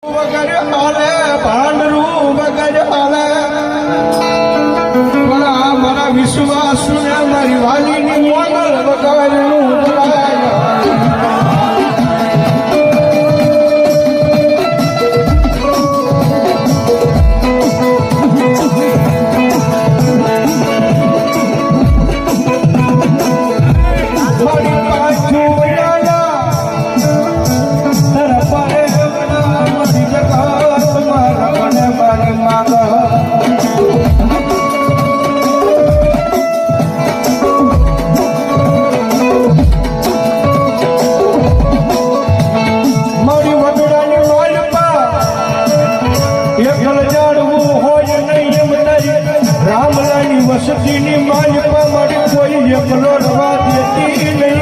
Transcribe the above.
વગર હાલે ભાંડરું વગર હાલે પણ આ મારા વિશ્વાસ ને મારી વાલીની મોગલ વગરનું રામલાની વસતીની માલિકા મારી કોઈ એકલો રવા દેતી નહીં.